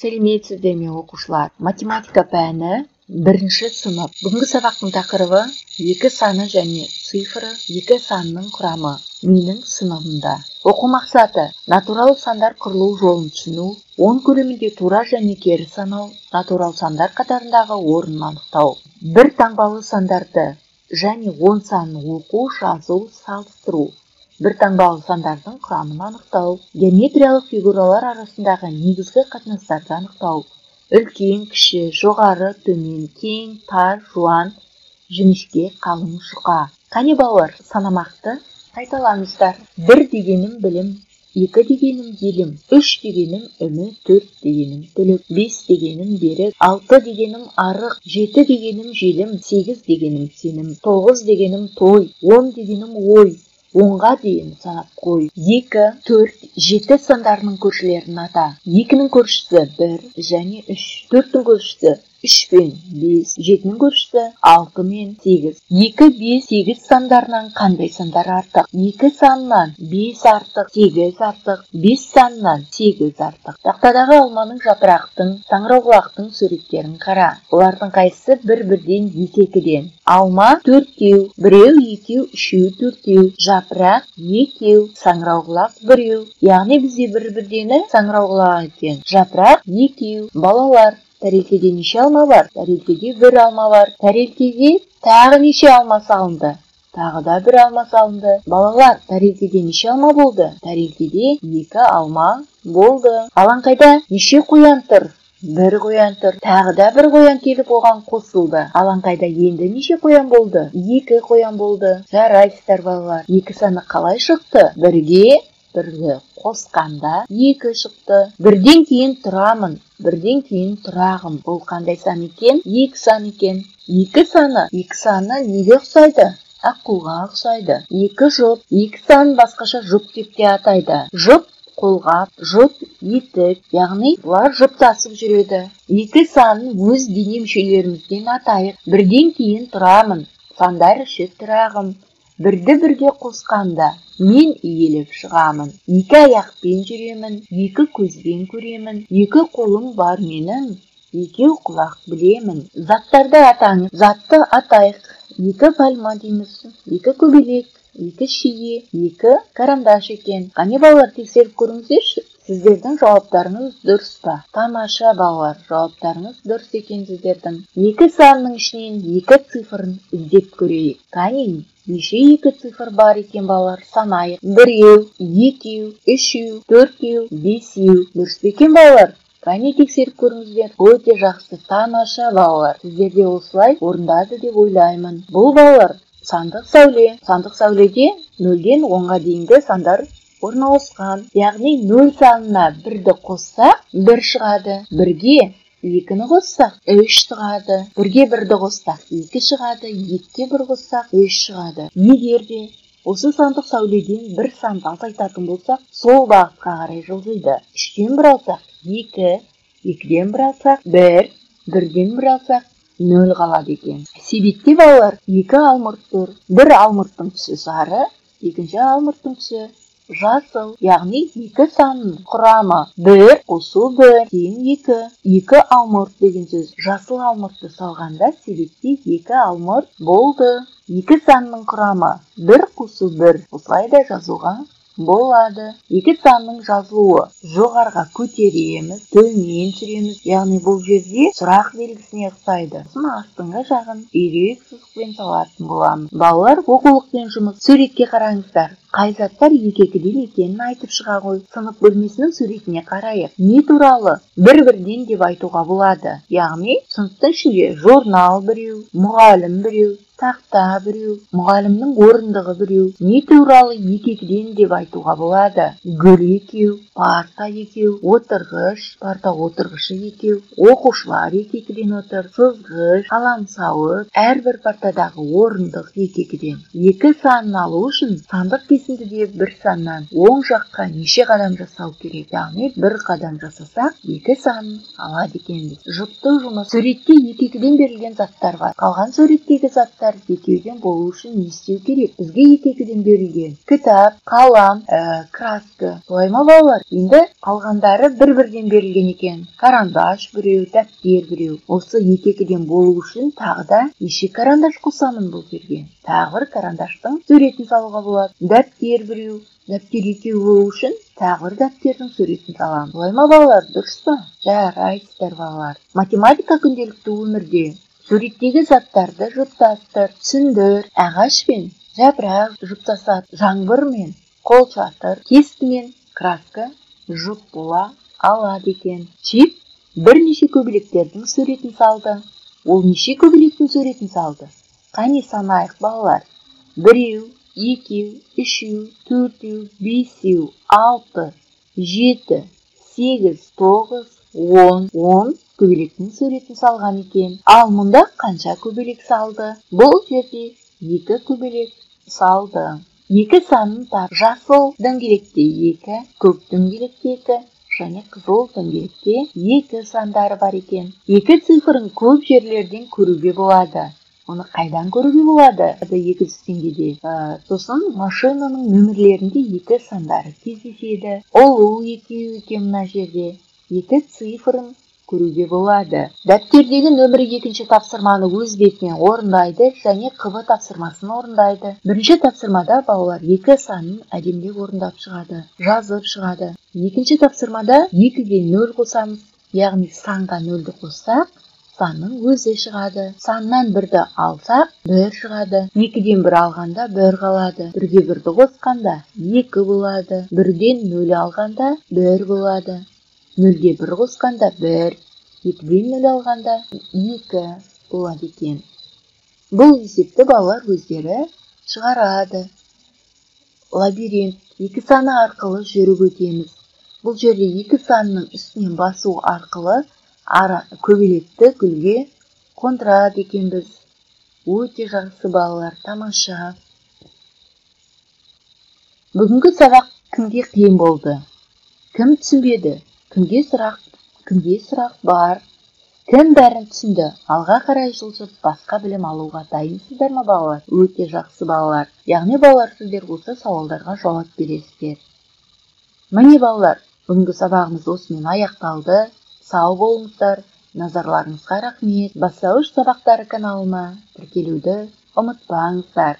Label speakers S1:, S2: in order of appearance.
S1: Сәлеметсіздер ме оқушылар? Математика пәні бірінші сынып. Бүгінгі сабақтың тақырыбы 2 саны және цифры 2 санының құрамы. Менің сыныбымда. Оқу мақсаты: натурал сандар құрылу жолын түсіну, 10 көлемінде тура және кері санау, натурал сандар қатарындағы орнын анықтау. Бір таңбалы сандарды және 10 санын оқу, жазу, салыстыру. Бір таңбалы сандардың құрамын анықтау. Геометриялық фигуралар арасындағы негізгі қатынастарды анықтау. Үлкен, кіші, жоғары, төмен, кең, тар, жуан, жіңішке, қалың, жұқа. Қане балалар, санамақты қайталаңыздар. 1 дегенім білім, 2 дегенім елім, 3 дегенім үміт, 4 дегенім тілек, 5 дегенім берік, 6 дегенім арық, 7 дегенім желім, 8 дегенім сенім, 9 дегенім той, 10 дегенім ой. 10-ға дейін санап қой. 2, 4, 7 сандарының көршілерін ата. 2-нің көршісі 1 және 3. 4-нің көршісі 3 пен 5. 7-нің көршісі 6 мен 8. 2, 5, 8 сандарынан қандай сандар артық? 2 санынан 5 артық, 8 артық, 5 санынан 8 артық. Тақтадағы алманың, жапырақтың, саңырауқұлақтың суреттерін қара. Олардың қайсысы бір-бірден, екі-екіден? Алма 4-еу, біреу, екеу, үшеу, 4-еу, жапырақ 2-еу, саңырауқұлақ 1-еу. Яғни бізде бір-бірдені саңырауқұлақ екен. Жапырақ 2-еу. Балалар, тәрелкеде неше алма бар? Тәрелкеде 1 алма бар. Тәрелкеге тағы неше алма салынды? Тағы да 1 алма салынды. Балалар, тәрелкеде неше алма болды? Тәрелкеде 2 алма болды. Алаңқайда неше қоян тұр? 1 қоян тұр. Тағы да 1 қоян келіп оған қосылды. Алаңқайда енді неше қоян болды? 2 қоян болды. Жарайсыздар балалар. 2 саны қалай шықты? 1-ге 1-ді қосқанда 2 шықты. 1-ден кейін тұрамын, 1-ден кейін тұрағым. Бұл қандай сан екен? 2 сан екен. 2 саны неге ұқсайды? Аққуға ұқсайды. 2 жұп. 2 санын басқаша жұп деп те атайды. Жұп қолғап, жұп етік, яғни бұлар жұптасып жүреді. 2 санын өз дене мүшелерімізден атайық. 1-ден кейін тұрамын, сандар іші тұрағым. 1-ді 1-ге қосқанда мен иеліп шығамын. 2 аяқпен жүремін, 2 көзбен көремін, 2 қолым бар менің, 2 құлақ білемін. Заттарды атаңыз. Затты атайық. 2 пальма дейміз, 2 көбелек, 2 шие, 2 карандаш екен. Қане балалар, тексеріп көріңіздерші. Сіздердің жауаптарыңыз дұрыс па? Тамаша балалар, жауаптарыңыз дұрыс екен сіздердің. 2 санының ішінен 2 цифрын іздеп көрейік. Қане, неше 2 цифр бар екен балалар? Санайық. 1-еу, 2-еу, 3-еу, 4-еу, 5-еу. Дұрыс па екен балалар? Қане, тексеріп көріңіздер. Өте жақсы, тамаша балалар. Сіздерде осылай орындады деп ойлаймын. Бұл балалар сандық сәуле. Сандық сәуледе 0-ден 10-ға дейінгі сандар орналасқан. Яғни 0 санына 1-ді қоссақ 1 шығады. 1-ге 2-ні қоссақ 3 шығады. 1-ге 1-ді қоссақ 2 шығады. 2-ге 1 қоссақ 3 шығады. Егер де осы сандық сәуледен бір санды азайтатын болсақ, сол бағытқа қарай жылжиды. 3-ден 1 алсақ 2, 2-ден 1 алсақ 1, 1-ден 1 алсақ 0 қалады екен. Себетте балалар 2 алмұрт тұр. Бір алмұрттың түсі сары, екінші алмұрттың түсі жасыл. Яғни 2 санның құрамы 1 қосу 1 тең 2. 2 алмұрт деген сөз. Жасыл алмұртты салғанда себетте 2 алмұрт болды. 2 санның құрамы 1 қосу 1. Осылай да жазуға болады. 2 санның жазылуы: жоғарға көтереміз, төмен түсіреміз. Яғни бұл жерде сұрақ белгісіне ұқсайды. Астыңғы жағын үйрек сызықпен салатын боламыз. Балалар, оқулықпен жұмыс. Суретке қараңыздар. Қай заттар 2-2-ден екенін айтып шыға ғой. Сынып бөлмесінің суретіне қарайық. Не туралы? Бір-бірден деп айтуға болады. Яғни сыныптың ішінде журнал біреу, мұғалім біреу, тақта біреу, мұғалімнің орындығы біреу. Не туралы 2-2-ден деп айтуға болады? Гүл екеу, парта екеу, отырғыш, парта отырғышы екеу, оқушылар 2-2-ден отыр, сызғыш, қаламсауыт, әрбір партадағы орындық 2-2-ден. 2 санын алу үшін сандық кесіндіде бір саннан оң жаққа неше қадам жасау керек? Яғни бір қадам жасасақ, екі санын алады екенбіз. жұптық жұмыс. Суретте екі-екіден берілген заттар бар. Қалған суреттегі заттар екеуден болу үшін не істеу керек? Бізге екі-екіден берілген кітап, қалам, краска. Солай ма балалар? Енді қалғандары бір-бірден берілген екен. Карандаш біреу, дәптер біреу. Осы екі-екіден болу үшін тағы да неше карандаш қосамын бұл жерге? Тағы бір карандаштың суретін салуға болады. Дәптер біреу, дәптер екеу болу үшін тағы бір дәптердің суретін саламын. Солай ма балалар? Дұрыс па? Жарайсыздар балалар. Математика күнделікті өмірде суреттегі заттарды жұптастыр, түсіндір. Ағашпен жапырақ жұптасады, жаңбырмен қолшатыр, кескімен краска жұп бола алады екен. Чип бірнеше көбелектердің суретін салды. Ол неше көбелектің суретін салды? Қане санайық балалар. Біреу, екеу, үшеу, төртеу, бесеу, 6, 7, 8, 9, 10 көбелектің суретін салған екен. Ал мұнда қанша көбелек салды? Бұл жерде 2 көбелек салды. 2 санын тап. Жасыл дөңгелекте 2, көк дөңгелекте 2 және қызыл дөңгелекте 2 сандары бар екен. 2 цифрын көп жерлерден көруге болады. Оны қайдан көруге болады? 2 деңгейде. Сосын машинаның нөмірлерінде 2 сандары кездеседі. Ол екеу екен мына жерде. 2 цифрын көруге болады. Дәптердегі нөмірі 2-ші тапсырманы өз бетімен орындайды және қ тапсырмасын орындайды. Бірінші тапсырмада балалар 2 санын әдемілеп орындап шығады, жазып шығады. 2-ші тапсырмада 2-ге 0 қосамыз, яғни санға 0-ді қоссақ, санның өзі шығады. Саннан 1-ді алсақ, 1 шығады. 2-ден 1 алғанда 1 қалады. 1-ге 1-ді қосқанда 2 болады. 1-ден 0 алғанда 1 болады. 0-ге 1 қосқанда 1, 2-ден 0 алғанда 2 болады екен. Бұл есепті балалар өздері шығарады. Лабиринт 2 саны арқылы жүріп өтеміз. Бұл жерде 2 санның үстінен басу арқылы көбелекті гүлге қондырады екенбіз. Өте жақсы балалар, тамаша. Бүгінгі сабақ кімге қиын болды? Кім түсінбеді? Кімге сұрақ бар? Кім бәрін түсінді? Алға қарай жылжып, басқа білім алуға дайынсыздар ма балалар? Өте жақсы балалар. Яғни балалар, сіздер осы сауалдарға жауап бересіздер. Міне балалар, бүгінгі сабағымыз осымен аяқталды. Сау болыңыздар. Назарларыңызға рахмет. Бастауыш сабақтары каналына тіркелуді ұмытпаңыздар.